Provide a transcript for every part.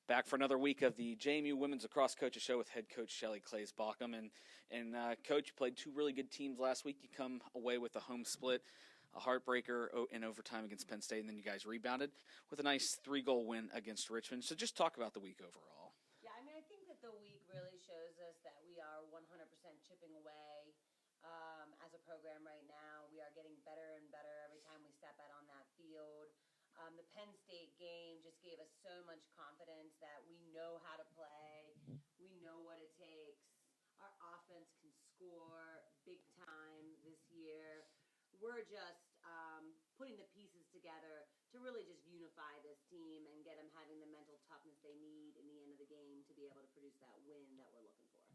Back for another week of the JMU Women's Lacrosse Coaches Show with head coach Shelley Klaes-Bawcombe. And Coach, you played two really good teams last week. You come away with a home split, a heartbreaker in overtime against Penn State, and then you guys rebounded with a nice 3-goal win against Richmond. So just talk about the week overall. Yeah, I mean, I think that the week really shows us that we are 100% chipping away as a program right now. We are getting better and better every time we step out on that field. The Penn State game just gave us so much confidence that we know how to play. We know what it takes. Our offense can score big time this year. We're just putting the pieces together to really just unify this team and get them having the mental toughness they need in the end of the game to be able to produce that win that we're looking for.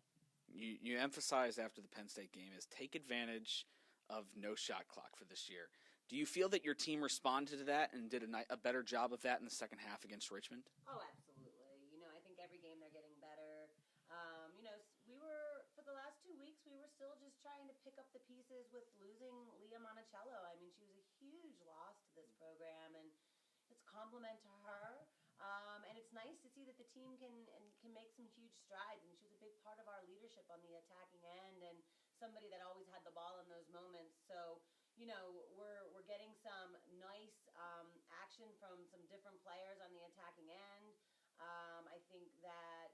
You emphasized after the Penn State game is take advantage of no shot clock for this year. Do you feel that your team responded to that and did a better job of that in the second half against Richmond? Oh, absolutely. I think every game they're getting better. We were, for the last 2 weeks, we were still just trying to pick up the pieces with losing Leah Monticello. I mean, she was a huge loss to this program, and it's a compliment to her. And it's nice to see that the team can make some huge strides. And she was a big part of our leadership on the attacking end and somebody that always had the ball in those moments. So, we're getting some nice action from some different players on the attacking end. I think that,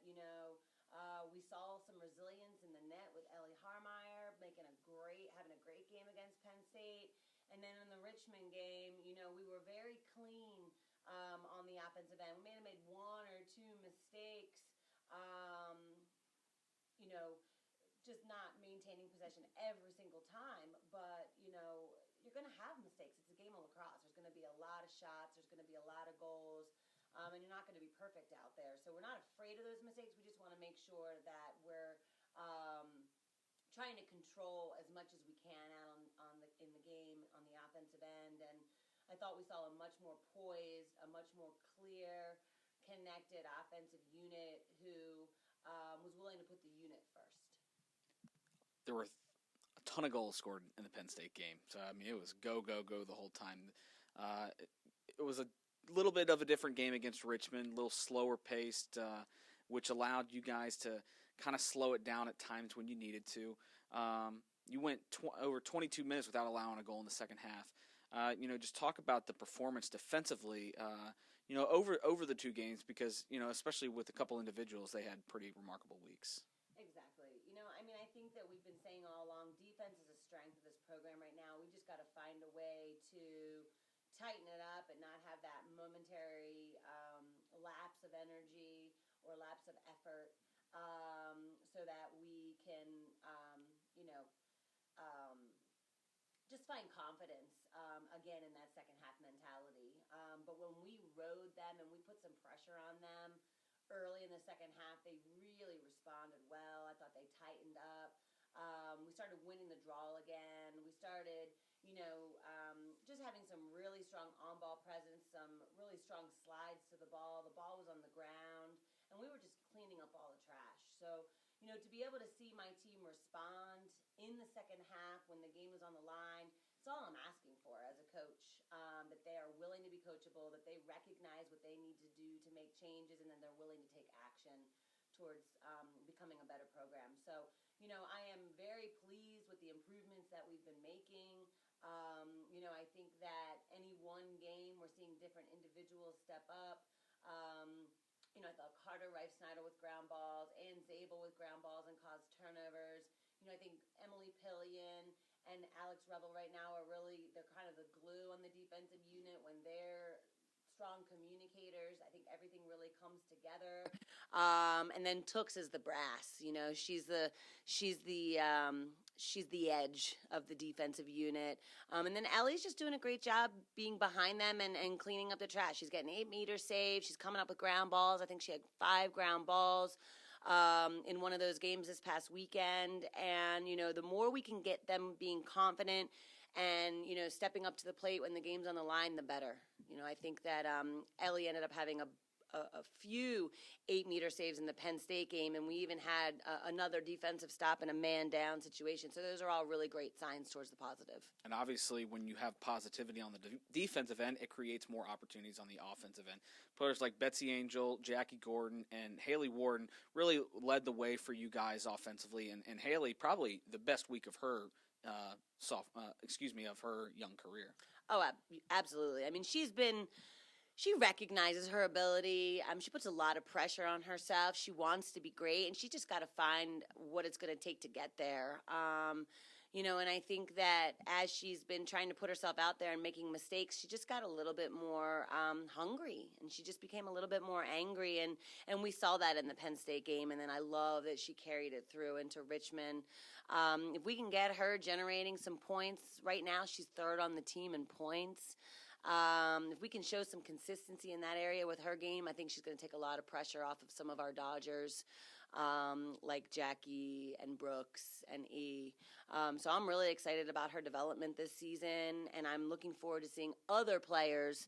we saw some resilience in the net with Ellie Harmeyer having a great game against Penn State. And then in the Richmond game, we were very clean on the offensive end. We may have made one or two mistakes, just not maintaining possession every single time. But, you're going to have mistakes. It's a game of lacrosse. There's going to be a lot of shots. There's going to be a lot of goals. And you're not going to be perfect out there. So we're not afraid of those mistakes. We just want to make sure that we're trying to control as much as we can out in the game on the offensive end. And I thought we saw a much more poised, a much more clear, connected offensive unit who was willing to put the unit first. There were a ton of goals scored in the Penn State game. So, I mean, it was go, go, go the whole time. It was a little bit of a different game against Richmond, a little slower paced, which allowed you guys to kind of slow it down at times when you needed to. You went over 22 minutes without allowing a goal in the second half. Just talk about the performance defensively, over the two games because, especially with a couple individuals, they had pretty remarkable weeks. Exactly. I think that we've been saying all along, defense is a strength of this program right now. We just got to find a way to tighten it up and not have that momentary lapse of energy or lapse of effort so that we can, just find confidence, again, in that second half mentality. But when we rode them and we put some pressure on them early in the second half, they really responded well. I thought they tightened up. We started winning the draw again. We started, just having some really strong on-ball presence, some really strong slides to the ball. The ball was on the ground, and we were just cleaning up all the trash. So, to be able to see my team respond in the second half when the game was on the line, it's all I'm asking for as a coach, that they are willing to be coachable, that they recognize what they need to do to make changes, and then they're willing to take action towards becoming a better program. So, I am very pleased with the improvements that we've been making. I think that any one game we're seeing different individuals step up. I thought Carter Reif-Snyder with ground balls, Ann Zabel with ground balls and caused turnovers. I think Emily Pillion and Alex Revel right now they're kind of the glue on the defensive unit when they're strong communicators. I think everything really comes together. And then Tooks is the brass. She's the edge of the defensive unit. And then Ellie's just doing a great job being behind them and cleaning up the trash. She's getting 8-meter saves. She's coming up with ground balls. I think she had 5 ground balls in one of those games this past weekend. And, the more we can get them being confident and, stepping up to the plate when the game's on the line, the better. I think that Ellie ended up having a few 8-meter saves in the Penn State game, and we even had another defensive stop in a man-down situation. So those are all really great signs towards the positive. And obviously, when you have positivity on the defensive end, it creates more opportunities on the offensive end. Players like Betsy Angel, Jackie Gordon, and Haley Warden really led the way for you guys offensively. And Haley, probably the best week of her of her young career. Oh, absolutely. I mean, she recognizes her ability. She puts a lot of pressure on herself. She wants to be great, and she just got to find what it's going to take to get there. And I think that as she's been trying to put herself out there and making mistakes, she just got a little bit more hungry, and she just became a little bit more angry, and we saw that in the Penn State game, and then I love that she carried it through into Richmond. If we can get her generating some points, right now she's third on the team in points. If we can show some consistency in that area with her game, I think she's going to take a lot of pressure off of some of our Dodgers, like Jackie and Brooks and E. So I'm really excited about her development this season, and I'm looking forward to seeing other players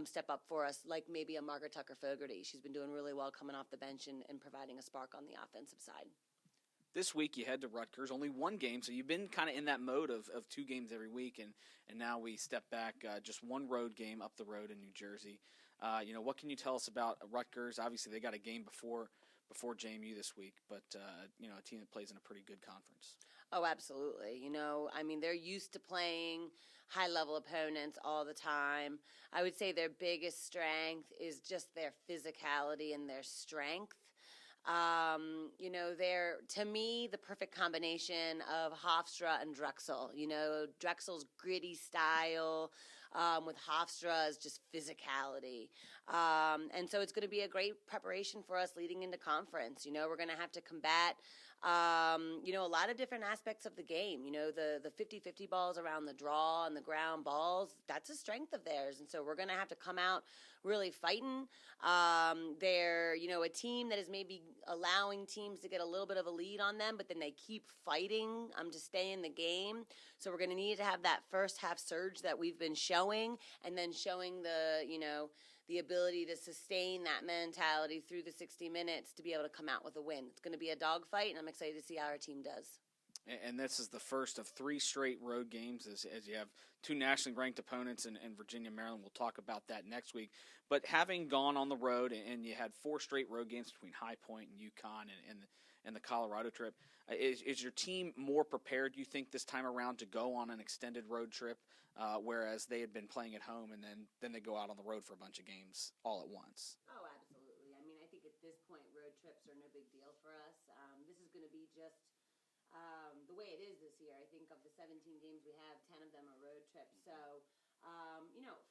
step up for us, like maybe a Margaret Tucker Fogarty. She's been doing really well coming off the bench and providing a spark on the offensive side. This week you head to Rutgers, only one game, so you've been kind of in that mode of 2 games every week, and now we step back, just one road game up the road in New Jersey. What can you tell us about Rutgers? Obviously, they got a game before JMU this week, but a team that plays in a pretty good conference. Oh, absolutely. They're used to playing high-level opponents all the time. I would say their biggest strength is just their physicality and their strength. They're, to me, the perfect combination of Hofstra and Drexel. Drexel's gritty style, with Hofstra's just physicality. And so it's going to be a great preparation for us leading into conference. We're going to have to combat, a lot of different aspects of the game. The 50-50 balls around the draw and the ground balls, that's a strength of theirs. And so we're going to have to come out really fighting. They're, a team that is maybe allowing teams to get a little bit of a lead on them, but then they keep fighting to stay in the game. So we're going to need to have that first half surge that we've been showing, and then showing the ability to sustain that mentality through the 60 minutes to be able to come out with a win. It's going to be a dogfight, and I'm excited to see how our team does. And this is the first of 3 straight road games as you have 2 nationally ranked opponents in Virginia, Maryland. We'll talk about that next week. But having gone on the road, and you had 4 straight road games between High Point and UConn and the Colorado trip, is your team more prepared, you think, this time around to go on an extended road trip, whereas they had been playing at home and then they go out on the road for a bunch of games all at once? Oh, absolutely. I think at this point, road trips are no big deal for us. This is going to be just the way it is this year. I think of the 17 games we have, 10 of them are road trips. So,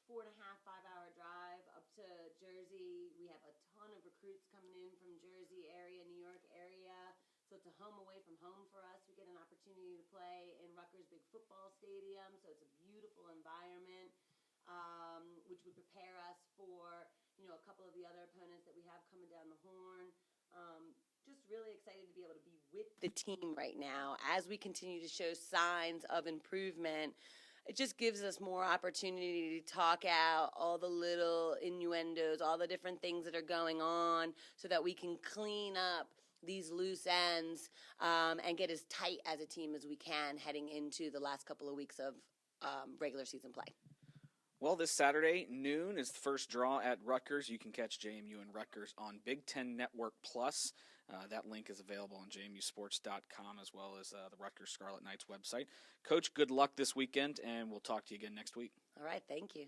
4.5, 5-hour drive up to Jersey. We have a ton of recruits coming in from Jersey area, New York area. So it's a home away from home for us. We get an opportunity to play in Rutgers' big football stadium. So it's a beautiful environment, which would prepare us for, a couple of the other opponents that we have coming down the horn. Just really excited to be able to be with the team right now as we continue to show signs of improvement. It just gives us more opportunity to talk out all the little innuendos, all the different things that are going on, so that we can clean up these loose ends and get as tight as a team as we can heading into the last couple of weeks of regular season play. Well, this Saturday, noon, is the first draw at Rutgers. You can catch JMU and Rutgers on Big Ten Network Plus. That link is available on jmusports.com as well as the Rutgers Scarlet Knights website. Coach, good luck this weekend, and we'll talk to you again next week. All right, thank you.